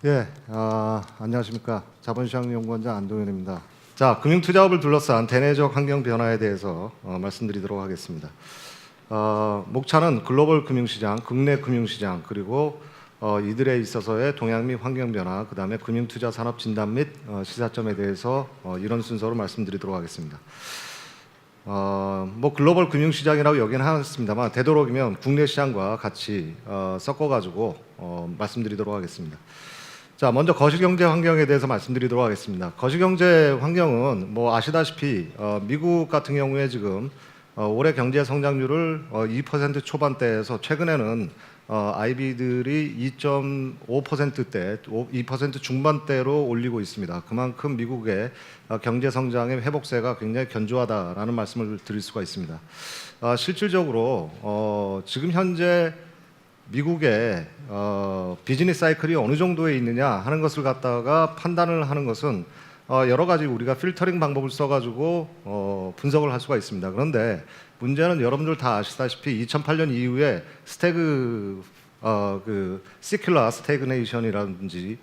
예, 안녕하십니까. 자본시장연구원장 안동현입니다. 자, 금융투자업을 둘러싼 대내적 환경 변화에 대해서 말씀드리도록 하겠습니다. 목차는 글로벌 금융시장, 국내 금융시장, 그리고 이들에 있어서의 동향 및 환경 변화, 그 다음에 금융투자 산업 진단 및 시사점에 대해서 이런 순서로 말씀드리도록 하겠습니다. 뭐 글로벌 금융시장이라고 여기는 하겠습니다만 되도록이면 국내 시장과 같이 섞어가지고 말씀드리도록 하겠습니다. 자, 먼저 거시경제 환경에 대해서 말씀드리도록 하겠습니다. 거시경제 환경은 뭐 아시다시피 미국 같은 경우에 지금 올해 경제 성장률을 2% 초반대에서 최근에는 IB들이 2.5%대, 2% 중반대로 올리고 있습니다. 그만큼 미국의 경제 성장의 회복세가 굉장히 견조하다라는 말씀을 드릴 수가 있습니다. 실질적으로 지금 현재 미국의 비즈니스 사이클이 어느 정도에 있느냐 하는 것을 갖다가 판단을 하는 것은 여러 가지 우리가 필터링 방법을 써가지고 분석을 할 수가 있습니다. 그런데 문제는 여러분들 다 아시다시피 2008년 이후에 시큘러 스태그네이션이라든지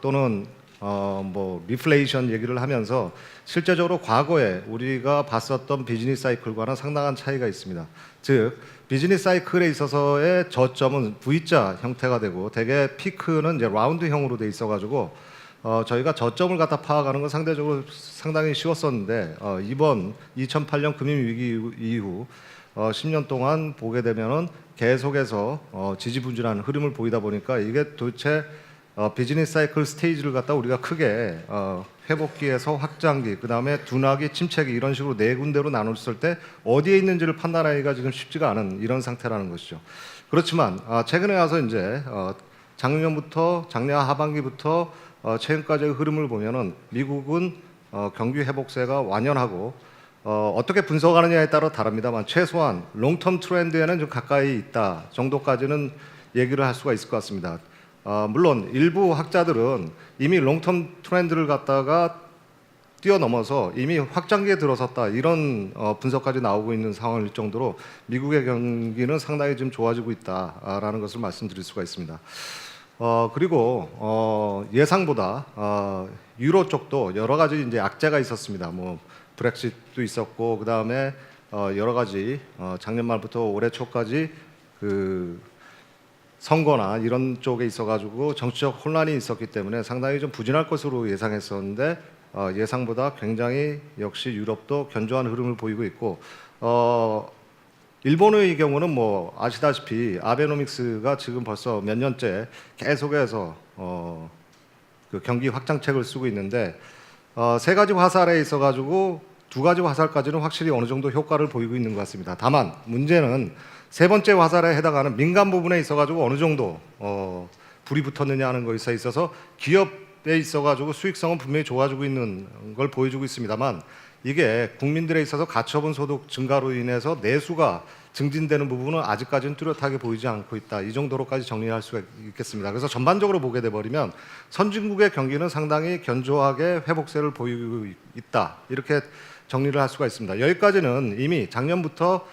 또는 뭐 리플레이션 얘기를 하면서 실제적으로 과거에 우리가 봤었던 비즈니스 사이클과는 상당한 차이가 있습니다. 즉 비즈니스 사이클에 있어서의 저점은 V자 형태가 되고 대개 피크는 이제 라운드형으로 돼 있어가지고 저희가 저점을 갖다 파악하는 건 상대적으로 상당히 쉬웠었는데 이번 2008년 금융위기 이후 10년 동안 보게 되면은 계속해서 지지부진한 흐름을 보이다 보니까 이게 도대체 비즈니스 사이클 스테이지를 갖다 우리가 크게 회복기에서 확장기, 그 다음에 둔하기, 침체기 이런 식으로 네 군데로 나눴을 때 어디에 있는지를 판단하기가 지금 쉽지가 않은 이런 상태라는 것이죠. 그렇지만 최근에 와서 이제 작년부터 작년 하반기부터 최근까지의 흐름을 보면은 미국은 경기 회복세가 완연하고 어떻게 분석하느냐에 따라 다릅니다만 최소한 롱텀 트렌드에는 좀 가까이 있다 정도까지는 얘기를 할 수가 있을 것 같습니다. 물론 일부 학자들은 이미 롱텀 트렌드를 갖다가 뛰어넘어서 이미 확장기에 들어섰다 이런 분석까지 나오고 있는 상황일 정도로 미국의 경기는 상당히 좀 좋아지고 있다라는 것을 말씀드릴 수가 있습니다. 그리고 예상보다 유로 쪽도 여러 가지 이제 악재가 있었습니다. 뭐 브렉시트도 있었고 그 다음에 여러 가지 작년 말부터 올해 초까지 그 선거나 이런 쪽에 있어가지고 정치적 혼란이 있었기 때문에 상당히 좀 부진할 것으로 예상했었는데 예상보다 굉장히 역시 유럽도 견조한 흐름을 보이고 있고 일본의 경우는 뭐 아시다시피 아베노믹스가 지금 벌써 몇 년째 계속해서 그 경기 확장책을 쓰고 있는데 세 가지 화살에 있어가지고 두 가지 화살까지는 확실히 어느 정도 효과를 보이고 있는 것 같습니다. 다만 문제는 세 번째 화살에 해당하는 민간 부분에 있어가지고 어느 정도 불이 붙었느냐 하는 것에 있어서 기업에 있어가지고 수익성은 분명히 좋아지고 있는 걸 보여주고 있습니다만 이게 국민들에 있어서 가처분 소득 증가로 인해서 내수가 증진되는 부분은 아직까지는 뚜렷하게 보이지 않고 있다. 이 정도로까지 정리할 수가 있겠습니다. 그래서 전반적으로 보게 돼버리면 선진국의 경기는 상당히 견조하게 회복세를 보이고 있다. 이렇게 정리를 할 수가 있습니다. 여기까지는 이미 작년부터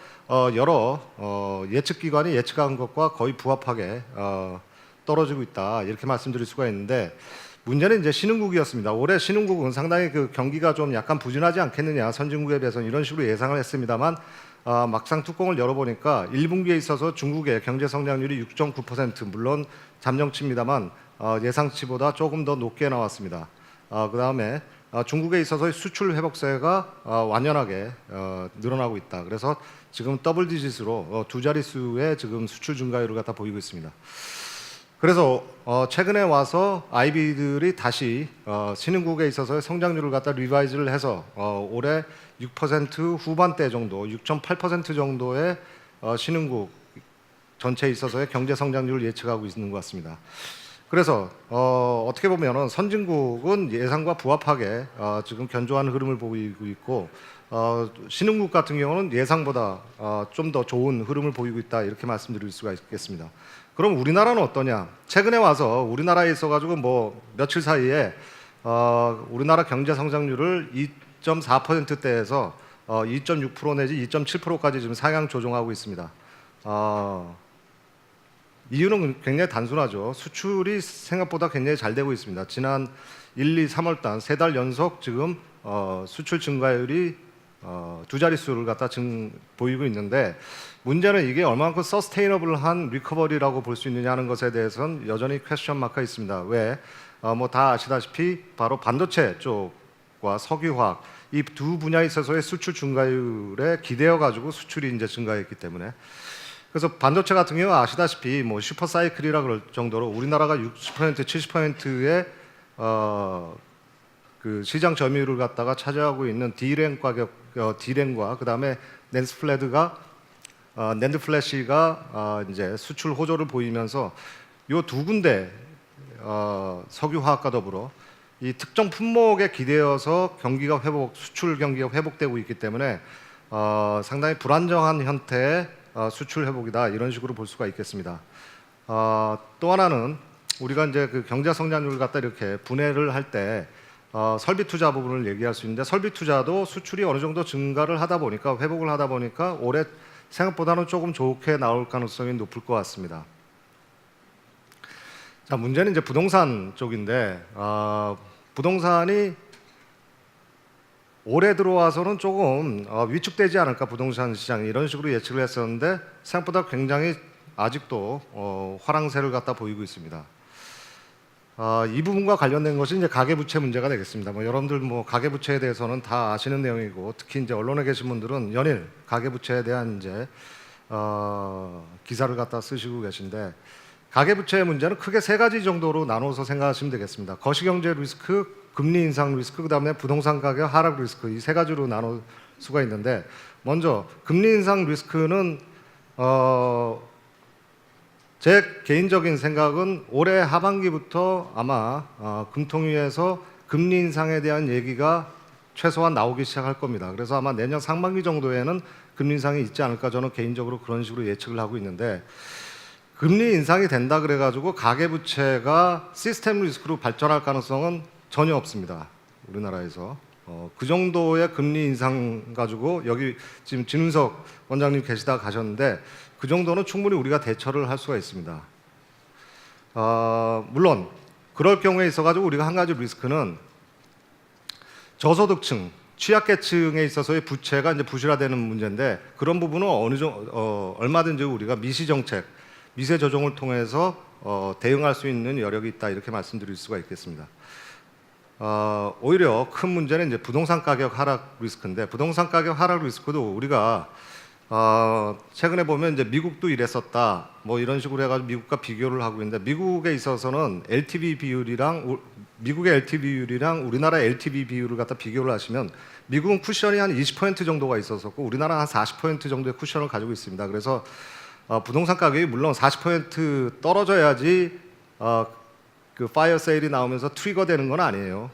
여러 예측기관이 예측한 것과 거의 부합하게 떨어지고 있다. 이렇게 말씀드릴 수가 있는데 문제는 이제 신흥국이었습니다. 올해 신흥국은 상당히 그 경기가 좀 약간 부진하지 않겠느냐 선진국에 비해서는 이런 식으로 예상을 했습니다만 막상 뚜껑을 열어보니까 1분기에 있어서 중국의 경제 성장률이 6.9% 물론 잠정치입니다만 예상치보다 조금 더 높게 나왔습니다. 그 다음에 중국에 있어서 수출 회복세가 완연하게 늘어나고 있다. 그래서 지금 더블 디짓으로 두 자릿수의 지금 수출 증가율을 갖다 보이고 있습니다. 그래서 최근에 와서 IB들이 다시 신흥국에 있어서의 성장률을 갖다 리바이즈를 해서 올해 6% 후반대 정도, 6.8% 정도의 신흥국 전체에 있어서의 경제 성장률을 예측하고 있는 것 같습니다. 그래서 어떻게 보면은 선진국은 예상과 부합하게 지금 견조한 흐름을 보이고 있고 신흥국 같은 경우는 예상보다 좀 더 좋은 흐름을 보이고 있다 이렇게 말씀드릴 수가 있겠습니다. 그럼 우리나라는 어떠냐? 최근에 와서 우리나라에 있어가지고 뭐 며칠 사이에 우리나라 경제 성장률을 2.4%대에서 2.6% 내지 2.7%까지 지금 상향 조정하고 있습니다. 이유는 굉장히 단순하죠. 수출이 생각보다 굉장히 잘 되고 있습니다. 지난 1, 2, 3월 달 세 달 연속 지금 수출 증가율이 두 자릿수를 갖다 보이고 있는데, 문제는 이게 얼마만큼 서스테이너블한 리커버리라고 볼 수 있느냐는 것에 대해서는 여전히 퀘스천 마크가 있습니다. 왜? 뭐 다 아시다시피 바로 반도체 쪽과 석유화학 이 두 분야에 있어서의 수출 증가율에 기대어 가지고 수출이 이제 증가했기 때문에, 그래서 반도체 같은 경우 아시다시피 뭐 슈퍼 사이클이라 그럴 정도로 우리나라가 60% 70%의 그 시장 점유율을 갖다가 차지하고 있는 D램 가격, D램과 그다음에 낸드 플래시가 낸드 플래시가 이제 수출 호조를 보이면서 요 두 군데 석유화학과 더불어 이 특정 품목에 기대어서 경기가 수출 경기가 회복되고 있기 때문에 상당히 불안정한 형태의 수출 회복이다, 이런 식으로 볼 수가 있겠습니다. 또 하나는 우리가 이제 그 경제 성장률을 갖다 이렇게 분해를 할 때 설비 투자 부분을 얘기할 수 있는데, 설비 투자도 수출이 어느 정도 증가를 하다 보니까, 회복을 하다 보니까 올해 생각보다는 조금 좋게 나올 가능성이 높을 것 같습니다. 자, 문제는 이제 부동산 쪽인데, 부동산이 올해 들어와서는 조금 위축되지 않을까, 부동산 시장이, 이런 식으로 예측을 했었는데 생각보다 굉장히 아직도 화랑세를 갖다 보이고 있습니다. 이 부분과 관련된 것이 이제 가계부채 문제가 되겠습니다. 뭐 여러분들 뭐 가계부채에 대해서는 다 아시는 내용이고, 특히 이제 언론에 계신 분들은 연일 가계부채에 대한 이제 기사를 갖다 쓰시고 계신데, 가계부채의 문제는 크게 세 가지 정도로 나눠서 생각하시면 되겠습니다. 거시경제 리스크, 금리 인상 리스크, 그다음에 부동산 가격 하락 리스크, 이 세 가지로 나눌 수가 있는데, 먼저 금리 인상 리스크는 제 개인적인 생각은 올해 하반기부터 아마 금통위에서 금리 인상에 대한 얘기가 최소한 나오기 시작할 겁니다. 그래서 아마 내년 상반기 정도에는 금리 인상이 있지 않을까, 저는 개인적으로 그런 식으로 예측을 하고 있는데, 금리 인상이 된다 그래가지고 가계부채가 시스템 리스크로 발전할 가능성은 전혀 없습니다. 우리나라에서 그 정도의 금리 인상 가지고, 여기 지금 진은석 원장님 계시다 가셨는데 그 정도는 충분히 우리가 대처를 할 수가 있습니다. 물론 그럴 경우에 있어가지고 우리가 한 가지 리스크는 저소득층, 취약계층에 있어서의 부채가 이제 부실화되는 문제인데, 그런 부분은 얼마든지 우리가 미시 정책, 미세 조정을 통해서 대응할 수 있는 여력이 있다, 이렇게 말씀드릴 수가 있겠습니다. 오히려 큰 문제는 이제 부동산 가격 하락 리스크인데, 부동산 가격 하락 리스크도 우리가 최근에 보면 이제 미국도 이랬었다, 뭐 이런 식으로 해가지고 미국과 비교를 하고 있는데, 미국에 있어서는 LTV 비율이랑 미국의 LTV 비율이랑 우리나라의 LTV 비율을 갖다 비교를 하시면, 미국은 쿠션이 한 20% 정도가 있었었고 우리나라는 한 40% 정도의 쿠션을 가지고 있습니다. 그래서 부동산 가격이 물론 40% 떨어져야지 그 파이어 세일이 나오면서 트리거 되는 건 아니에요.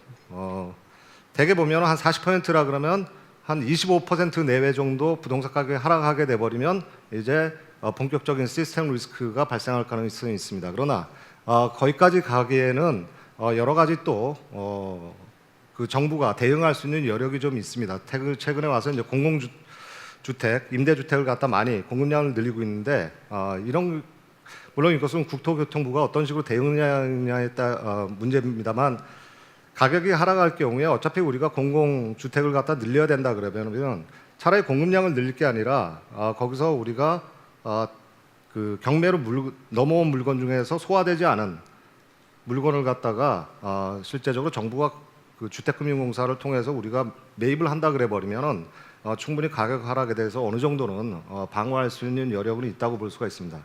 대개 보면 한 40%라 그러면 한 25% 내외 정도 부동산 가격이 하락하게 돼버리면 이제 본격적인 시스템 리스크가 발생할 가능성이 있습니다. 그러나 거기까지 가기에는 여러 가지 또 그 정부가 대응할 수 있는 여력이 좀 있습니다. 최근에 와서 이제 공공주택, 임대주택을 갖다 많이 공급량을 늘리고 있는데, 물론 이것은 국토교통부가 어떤 식으로 대응하냐에 따라 문제입니다만, 가격이 하락할 경우에 어차피 우리가 공공주택을 갖다 늘려야 된다 그러면 차라리 공급량을 늘릴 게 아니라 거기서 우리가 그 경매로 넘어온 물건 중에서 소화되지 않은 물건을 갖다가 실제적으로 정부가 그 주택금융공사를 통해서 우리가 매입을 한다 그래 버리면은 충분히 가격 하락에 대해서 어느 정도는 방어할 수 있는 여력은 있다고 볼 수가 있습니다.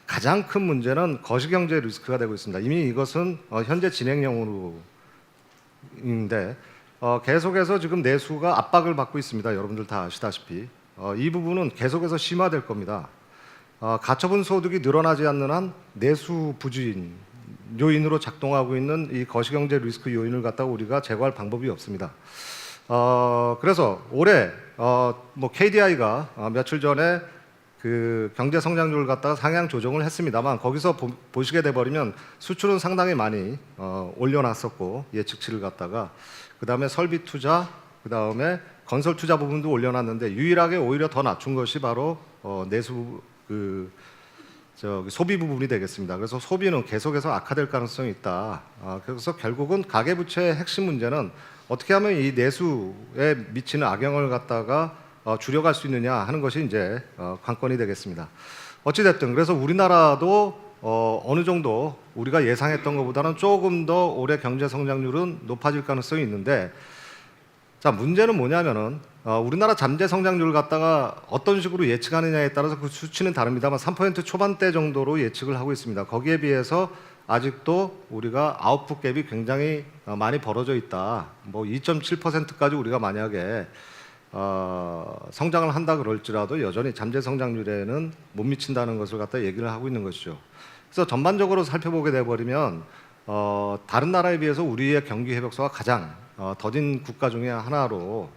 가장 큰 문제는 거시경제 리스크가 되고 있습니다. 이미 이것은 현재 진행형으로 인데 계속해서 지금 내수가 압박을 받고 있습니다. 여러분들 다 아시다시피 이 부분은 계속해서 심화될 겁니다. 가처분 소득이 늘어나지 않는 한 내수 부진 요인으로 작동하고 있는 이 거시경제 리스크 요인을 갖다가 우리가 제거할 방법이 없습니다. 그래서 올해 뭐 KDI가 며칠 전에 그 경제 성장률을 갖다가 상향 조정을 했습니다만, 거기서 보시게 돼 버리면 수출은 상당히 많이 올려놨었고, 예측치를 갖다가 그다음에 설비 투자, 그다음에 건설 투자 부분도 올려놨는데, 유일하게 오히려 더 낮춘 것이 바로 내수 그 소비 부분이 되겠습니다. 그래서 소비는 계속해서 악화될 가능성이 있다. 그래서 결국은 가계부채의 핵심 문제는 어떻게 하면 이 내수에 미치는 악영을 갖다가 줄여갈 수 있느냐 하는 것이 이제 관건이 되겠습니다. 어찌됐든 그래서 우리나라도 어느 정도 우리가 예상했던 것보다는 조금 더 올해 경제 성장률은 높아질 가능성이 있는데, 자, 문제는 뭐냐면은 우리나라 잠재 성장률을 갖다가 어떤 식으로 예측하느냐에 따라서 그 수치는 다릅니다만 3% 초반대 정도로 예측을 하고 있습니다. 거기에 비해서 아직도 우리가 아웃풋 갭이 굉장히 많이 벌어져 있다. 뭐 2.7%까지 우리가 만약에 성장을 한다 그럴지라도 여전히 잠재 성장률에는 못 미친다는 것을 갖다 얘기를 하고 있는 것이죠. 그래서 전반적으로 살펴보게 돼버리면 다른 나라에 비해서 우리의 경기 회복세가 가장 더딘 국가 중에 하나로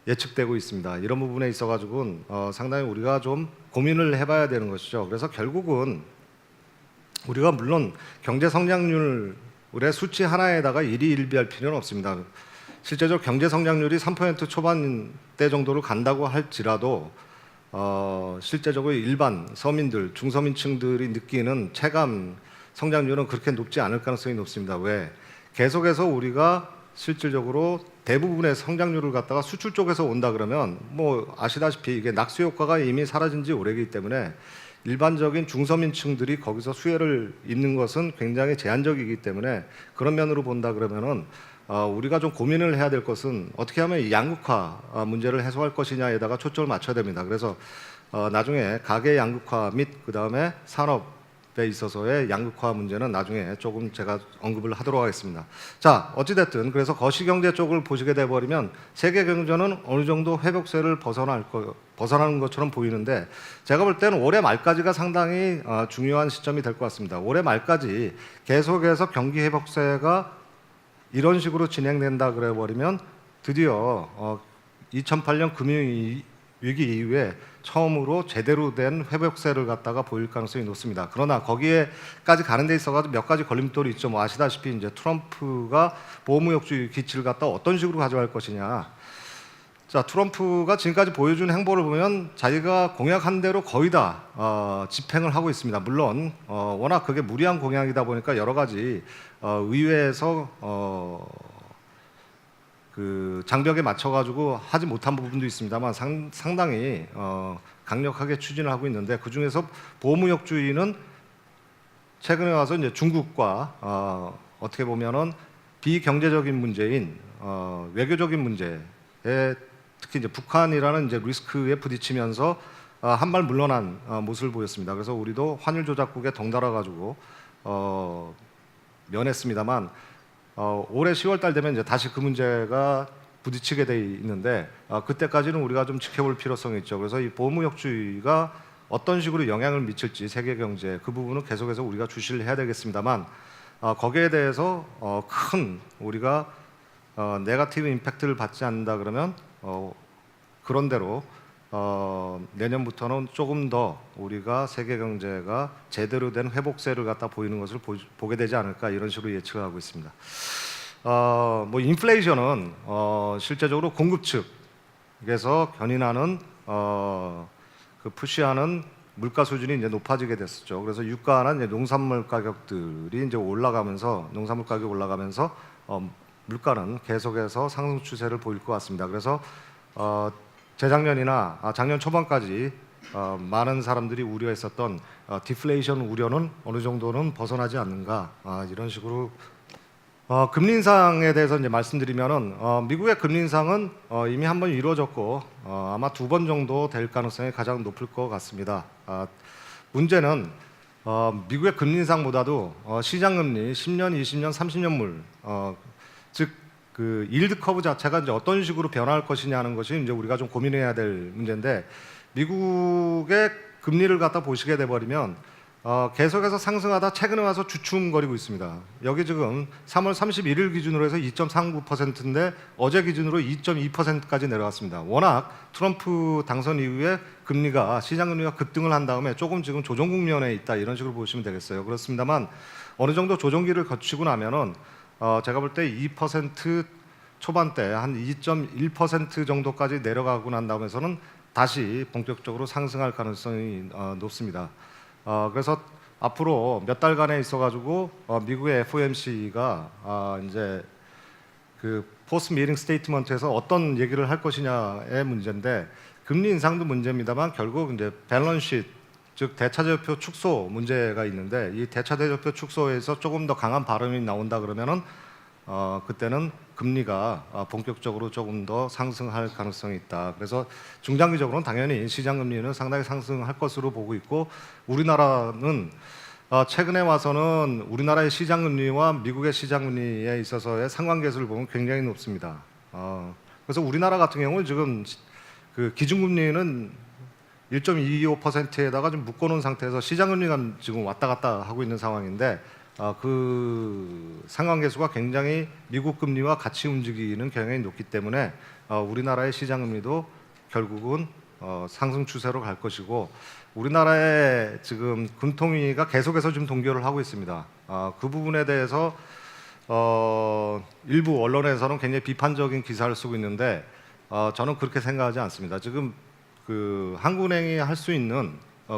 예측되고 있습니다. 이런 부분에 있어가지고는 상당히 우리가 좀 고민을 해봐야 되는 것이죠. 그래서 결국은 우리가 물론 경제 성장률의 수치 하나에다가 일희일비할 필요는 없습니다. 실제적으로 경제 성장률이 3% 초반대 정도로 간다고 할지라도 실제적으로 일반 서민들, 중서민층들이 느끼는 체감 성장률은 그렇게 높지 않을 가능성이 높습니다. 왜? 계속해서 우리가 실질적으로 대부분의 성장률을 갖다가 수출 쪽에서 온다 그러면 뭐 아시다시피 이게 낙수 효과가 이미 사라진 지 오래이기 때문에 일반적인 중서민층들이 거기서 수혜를 입는 것은 굉장히 제한적이기 때문에 그런 면으로 본다 그러면은 우리가 좀 고민을 해야 될 것은 어떻게 하면 이 양극화 문제를 해소할 것이냐에다가 초점을 맞춰야 됩니다. 그래서 나중에 가계 양극화 및 그다음에 산업에 있어서의 양극화 문제는 나중에 조금 제가 언급을 하도록 하겠습니다. 자, 어찌됐든 그래서 거시경제 쪽을 보시게 돼버리면 세계 경제는 어느 정도 회복세를 벗어나는 것처럼 보이는데 제가 볼 때는 올해 말까지가 상당히 중요한 시점이 될 것 같습니다. 올해 말까지 계속해서 경기 회복세가 이런 식으로 진행된다 그래 버리면 드디어 2008년 금융위기 이후에 처음으로 제대로 된 회복세를 갖다가 보일 가능성이 높습니다. 그러나 거기에까지 가는 데 있어서 몇 가지 걸림돌이 있죠. 뭐 아시다시피 이제 트럼프가 보호무역주의 기치를 갖다 어떤 식으로 가져갈 것이냐. 자, 트럼프가 지금까지 보여준 행보를 보면 자기가 공약한 대로 거의 다 집행을 하고 있습니다. 물론 워낙 그게 무리한 공약이다 보니까 여러 가지 의회에서 그 장벽에 맞춰가지고 하지 못한 부분도 있습니다만 상당히 강력하게 추진을 하고 있는데 그 중에서 보호무역주의는 최근에 와서 이제 중국과 어떻게 보면은 비경제적인 문제인 외교적인 문제에 특히 이제 북한이라는 이제 리스크에 부딪히면서 한 발 물러난 모습을 보였습니다. 그래서 우리도 환율 조작국에 덩달아 가지고 면했습니다만 올해 10월달 되면 이제 다시 그 문제가 부딪히게 돼 있는데 그때까지는 우리가 좀 지켜볼 필요성이 있죠. 그래서 이 보호무역주의가 어떤 식으로 영향을 미칠지 세계 경제에 그 부분은 계속해서 우리가 주시를 해야 되겠습니다만 거기에 대해서 큰 우리가 네거티브 임팩트를 받지 않는다 그러면 그런대로 내년부터는 조금 더 우리가 세계 경제가 제대로 된 회복세를 갖다 보이는 것을 보게 되지 않을까 이런 식으로 예측을 하고 있습니다. 뭐 인플레이션은 실제적으로 공급 측에서 견인하는 그 푸시하는 물가 수준이 이제 높아지게 됐었죠. 그래서 유가나 이제 농산물 가격들이 이제 올라가면서 농산물 가격이 올라가면서 물가는 계속해서 상승 추세를 보일 것 같습니다. 그래서 재작년이나 작년 초반까지 많은 사람들이 우려했었던 디플레이션 우려는 어느 정도는 벗어나지 않는가 이런 식으로 금리 인상에 대해서 이제 말씀드리면은 미국의 금리 인상은 이미 한번 이루어졌고 아마 2번 정도 될 가능성이 가장 높을 것 같습니다. 문제는 미국의 금리 인상보다도 시장 금리 10년, 20년, 30년물 즉 그 일드 커브 자체가 이제 어떤 식으로 변화할 것이냐는 것이 이제 우리가 좀 고민해야 될 문제인데 미국의 금리를 갖다 보시게 돼 버리면 계속해서 상승하다 최근에 와서 주춤거리고 있습니다. 여기 지금 3월 31일 기준으로 해서 2.39%인데 어제 기준으로 2.2%까지 내려갔습니다. 워낙 트럼프 당선 이후에 금리가 시장 금리가 급등을 한 다음에 조금 지금 조정 국면에 있다 이런 식으로 보시면 되겠어요. 그렇습니다만 어느 정도 조정기를 거치고 나면은 제가 볼 때 2% 초반대 한 2.1% 정도까지 내려가고 난 다음에서는 다시 본격적으로 상승할 가능성이 높습니다. 그래서 앞으로 몇 달간에 있어가지고 미국의 FOMC가 이제 그 포스트 미팅 스테이트먼트에서 어떤 얘기를 할 것이냐의 문제인데, 금리 인상도 문제입니다만 결국 이제 밸런스 시 즉 대차대조표 축소 문제가 있는데, 이 대차대조표 축소에서 조금 더 강한 발음이 나온다 그러면은 그때는 금리가 본격적으로 조금 더 상승할 가능성이 있다. 그래서 중장기적으로는 당연히 시장 금리는 상당히 상승할 것으로 보고 있고, 우리나라는 최근에 와서는 우리나라의 시장 금리와 미국의 시장 금리에 있어서의 상관계수를 보면 굉장히 높습니다. 그래서 우리나라 같은 경우는 지금 그 기준금리는 1.25%에다가 좀 묶어놓은 상태에서 시장 금리가 지금 왔다 갔다 하고 있는 상황인데, 그 상관계수가 굉장히 미국 금리와 같이 움직이는 경향이 높기 때문에 우리나라의 시장 금리도 결국은 상승 추세로 갈 것이고, 우리나라의 지금 금통위가 계속해서 지금 동결을 하고 있습니다. 그 부분에 대해서 일부 언론에서는 굉장히 비판적인 기사를 쓰고 있는데, 저는 그렇게 생각하지 않습니다. 지금 그 한국은행이 할 수 있는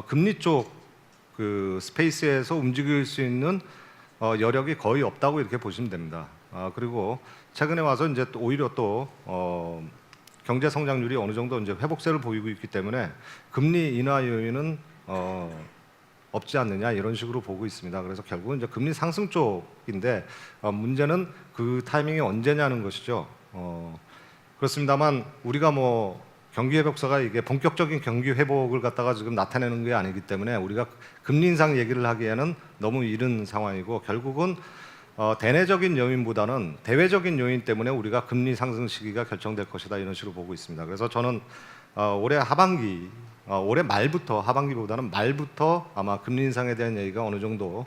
금리 쪽 그 스페이스에서 움직일 수 있는 여력이 거의 없다고 이렇게 보시면 됩니다. 그리고 최근에 와서 이제 또 오히려 또 경제 성장률이 어느 정도 이제 회복세를 보이고 있기 때문에 금리 인하 요인은 없지 않느냐, 이런 식으로 보고 있습니다. 그래서 결국은 이제 금리 상승 쪽인데, 문제는 그 타이밍이 언제냐는 것이죠. 그렇습니다만 우리가 뭐 경기 회복사가 이게 본격적인 경기 회복을 갖다가 지금 나타내는 게 아니기 때문에 우리가 금리 인상 얘기를 하기에는 너무 이른 상황이고, 결국은 대내적인 요인보다는 대외적인 요인 때문에 우리가 금리 상승 시기가 결정될 것이다, 이런 식으로 보고 있습니다. 그래서 저는 올해 하반기, 올해 말부터, 하반기보다는 말부터 아마 금리 인상에 대한 얘기가 어느 정도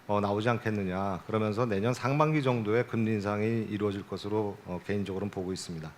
나오지 않겠느냐, 그러면서 내년 상반기 정도에 금리 인상이 이루어질 것으로 개인적으로는 보고 있습니다.